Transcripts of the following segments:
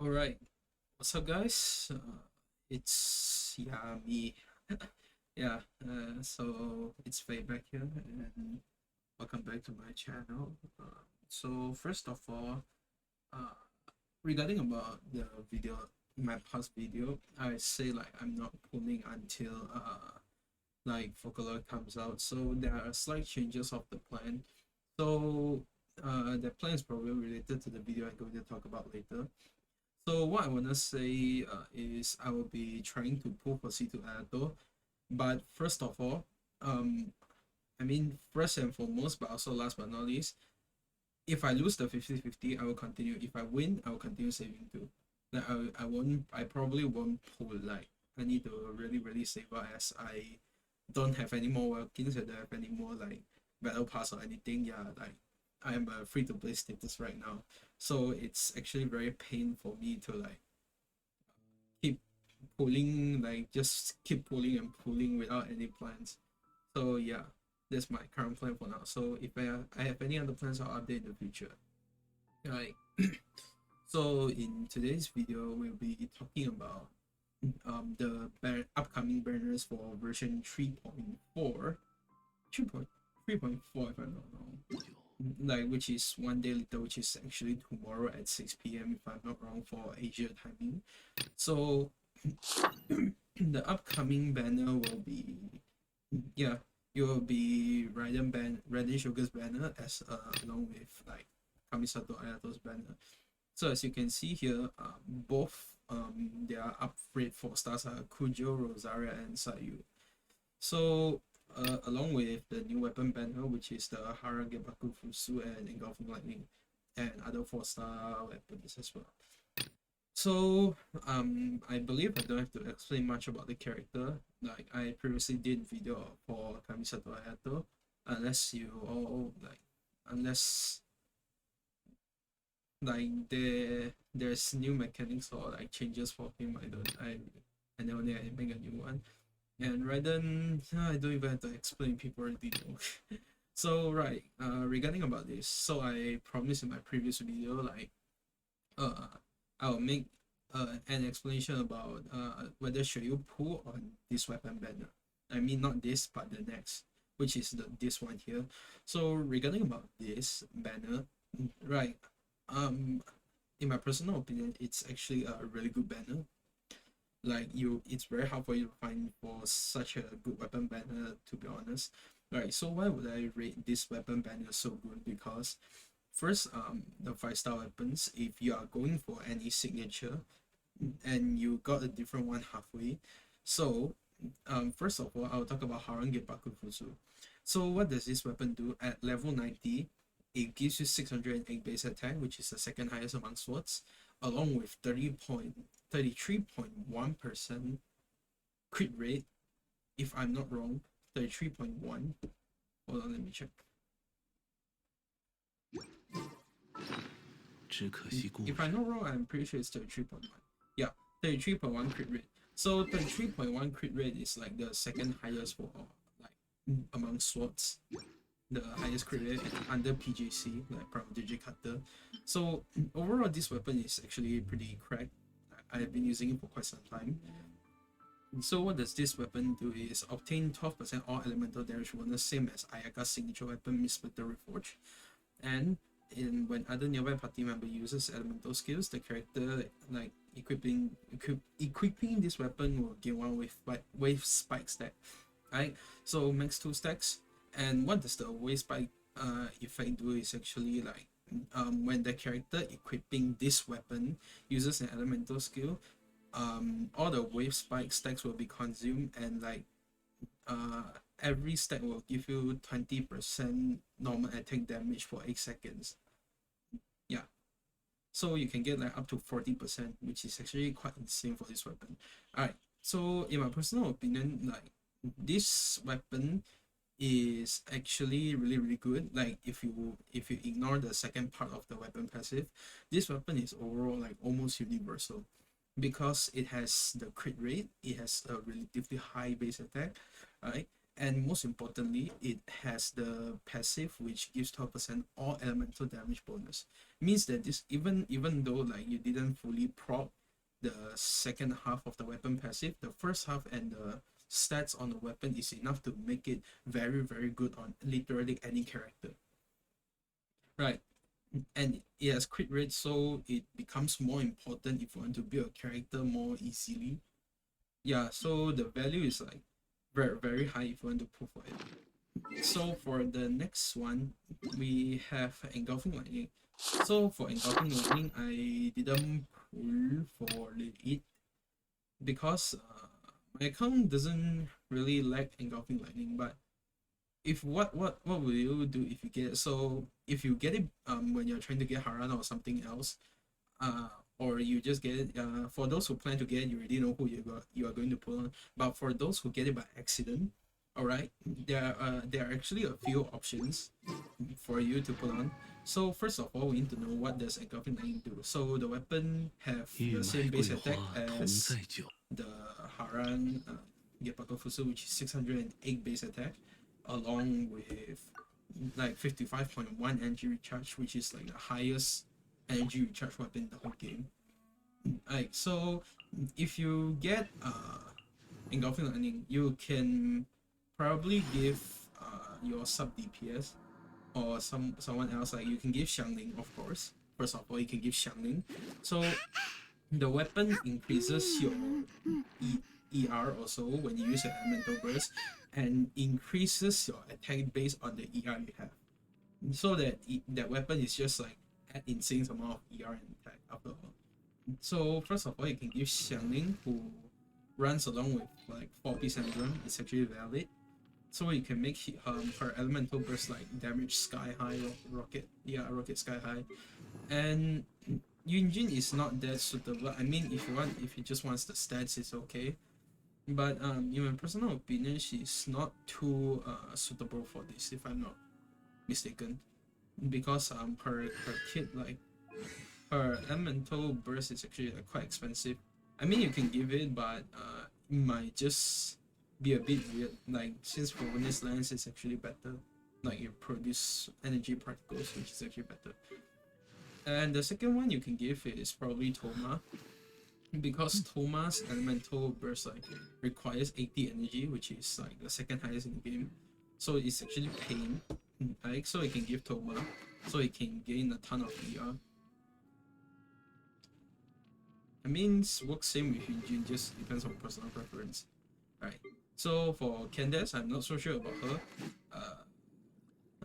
Alright, what's up, guys? It's me. Yeah, so it's Faye back here, and welcome back to my channel. So first of all, uh, regarding about the video, my past video, I say like I'm not pulling until like Folklore comes out. So there are slight changes of the plan. So the plan is probably related to the video I'm going to talk about later. So what I wanna say is I will be trying to pull for C2 Ato, but first of all, um, first and foremost, but also last but not least, if I lose the 50-50, I will continue. If I win, I will continue saving too. Like I probably won't pull. Like I need to really save up as I don't have any more workings. I don't have any more like battle pass or anything. Yeah, like I am a free to play status right now, so it's actually very pain for me to like keep pulling, like just keep pulling and pulling without any plans. So yeah, that's my current plan for now. So if I have any other plans, I'll update in the future. Right. So in today's video, we'll be talking about the upcoming banners for version 3.4, 3.4 if I'm not wrong. Like which is one day later, which is actually tomorrow at 6 p.m. if I'm not wrong for Asia timing. So the upcoming banner will be, yeah, it will be Raiden Sugar's banner as along with like Kamisato Ayato's banner. So as you can see here, both their upgrade 4 stars are Kujo, Rosaria, and Sayu. So along with the new weapon banner, which is the Haragebaku Fusu and Engulfing Lightning, and other 4-star weapons as well. So I believe I don't have to explain much about the character. Like I previously did video for Kamisato Ayato, unless you all like, unless like there's new mechanics or like changes for him. I know they make a new one. And Raiden, I don't even have to explain, people already know. So right, regarding about this, so I promised in my previous video like uh I'll make an explanation about whether should you pull on this weapon banner. I mean not this but the next, which is this one here. So regarding about this banner, right, in my personal opinion, it's actually a really good banner. Like it's very hard for you to find for such a good weapon banner, to be honest. Right, so why would I rate this weapon banner so good? Because first, the 5-star weapons, if you are going for any signature and you got a different one halfway. So first of all, I'll talk about Harange Bakufusu. So what does this weapon do? At level 90, it gives you 608 base attack, which is the second highest among swords, along with 33.1% crit rate, if I'm not wrong. 33.1. Hold on, let me check. If I'm not wrong, I'm pretty sure it's 33.1. Yeah, 33.1 crit rate. So 33.1 crit rate is like the second highest for like among swords. The highest crit rate under PJC, like Prodigy Cutter. So overall, this weapon is actually pretty cracked. I've been using it for quite some time. So what does this weapon do is obtain 12% all elemental damage bonus, same as Ayaka's signature weapon Mist-Splitter Reforged. And when other nearby party member uses elemental skills, the character like equipping this weapon will gain one wave spike stack. Right? So max 2 stacks. And what does the wave spike effect do is actually like when the character equipping this weapon uses an elemental skill, all the wave spike stacks will be consumed, and like every stack will give you 20% normal attack damage for 8 seconds. Yeah, so you can get like up to 40%, which is actually quite insane for this weapon. Alright, so in my personal opinion, like this weapon is actually really good. Like if you ignore the second part of the weapon passive, this weapon is overall like almost universal, because it has the crit rate, it has a relatively high base attack, right? And most importantly, it has the passive which gives 12% all elemental damage bonus. Means that this, even though like you didn't fully proc the second half of the weapon passive, the first half and the stats on the weapon is enough to make it very very good on literally any character. Right. And it has crit rate, so it becomes more important if you want to build a character more easily. Yeah, so the value is like very very high if you want to pull for it. So for the next one, we have engulfing lightning. So for engulfing lightning, I didn't pull for it because my account doesn't really like engulfing lightning. But if what will you do if you get it? So if you get it when you're trying to get Haran or something else, uh or you just get it, for those who plan to get it, you already know who you are going to put on. But for those who get it by accident, all right, there are actually a few options for you to put on. So first of all, we need to know what does engulfing lightning do. So the weapon have the same base attack as the Haran Gepako Fusu, which is 608 base attack, along with like 55.1 energy recharge, which is like the highest energy recharge weapon in the whole game. Like, so if you get engulfing lightning, you can probably give your sub DPS or someone else. Like, you can give Xiangling, of course. First of all, you can give Xiangling. So the weapon increases your ER also when you use an elemental burst, and increases your attack based on the ER you have. So that that weapon is just like an insane amount of ER and attack after all. So first of all, you can give Xiangling, who runs along with like 4-piece emblem. It's actually valid. So you can make her elemental burst like damage sky high, rocket sky high. And Yunjin is not that suitable. I mean, if he just wants the stats, it's okay. But in my personal opinion, she's not too suitable for this, if I'm not mistaken, because her kit, like her elemental burst is actually like quite expensive. I mean, you can give it, but it might just be a bit weird. Like, since for Venice Lens is actually better, like you produce energy particles, which is actually better. And the second one you can give is probably Toma, because Toma's elemental burst like requires 80 energy, which is like the second highest in the game. So it's actually pain. Like, so you can give Toma, so it can gain a ton of ER. I mean, it works same with Yunjin, just depends on personal preference. Right. So for Candace, I'm not so sure about her.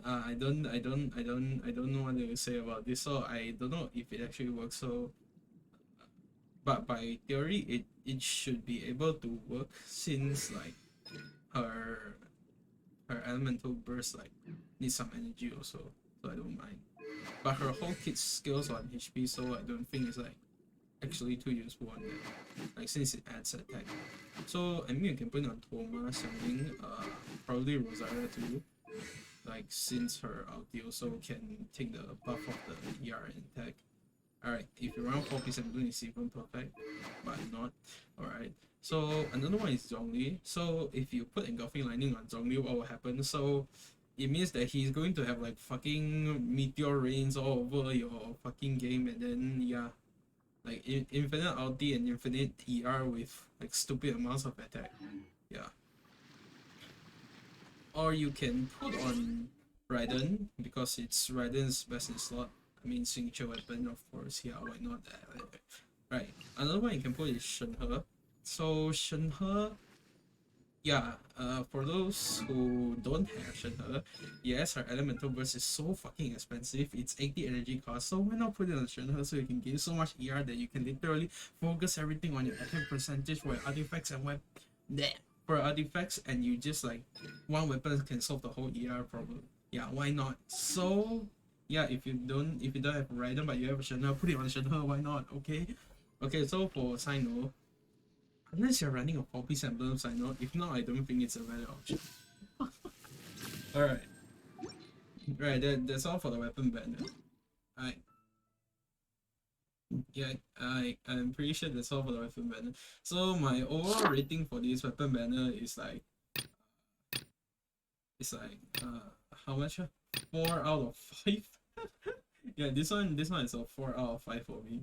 I don't know what to say about this. So I don't know if it actually works. So, but by theory, it should be able to work, since like her her elemental burst like needs some energy also. So I don't mind. But her whole kit scales on HP, so I don't think it's like actually too useful on that. Like, since it adds attack. So I mean, you can put on Toma, Xiangling, probably Rosaria too. Like, since her ulti also can take the buff of the ER and attack. Alright, if you run 4-piece and blue, it's even perfect, but not. Alright. So another one is Zhongli. So if you put engulfing lightning on Zhongli, what will happen? So it means that he's going to have like fucking meteor rains all over your fucking game, and then yeah, like infinite ulti and infinite TR with like stupid amounts of attack. Yeah. Or you can put on Raiden, because it's Raiden's best in slot. I mean, signature weapon, of course. Yeah, why not? Right. Another one you can put is Shenhe. So Shenhe, yeah. For those who don't have Shenhe, yes, her elemental burst is so fucking expensive. It's 80 energy cost. So why not put it on Shenhe, so you can gain so much ER that you can literally focus everything on your attack percentage for artifacts and weapon. For artifacts, and you just like one weapon can solve the whole ER problem. Yeah, why not? So yeah, if you don't have Raiden but you have a Shenhe, put it on Shenhe, why not? Okay, so for Sino, unless you're running a 4-piece emblem Sino, if not, I don't think it's a valid option. Alright. Right, that's all for the weapon banner. I Yeah, I'm pretty sure that's all for the weapon banner. So my overall rating for this weapon banner is like It's like how much? 4 out of 5. Yeah, this one is a 4 out of 5 for me.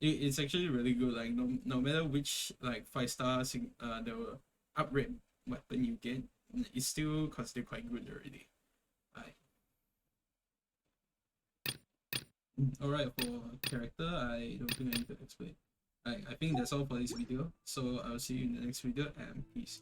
It's actually really good. Like no matter which like 5 star the upgrade weapon you get, it's still considered quite good already. I Alright, for character, I don't think I need to explain. I think that's all for this video. So I'll see you in the next video and peace.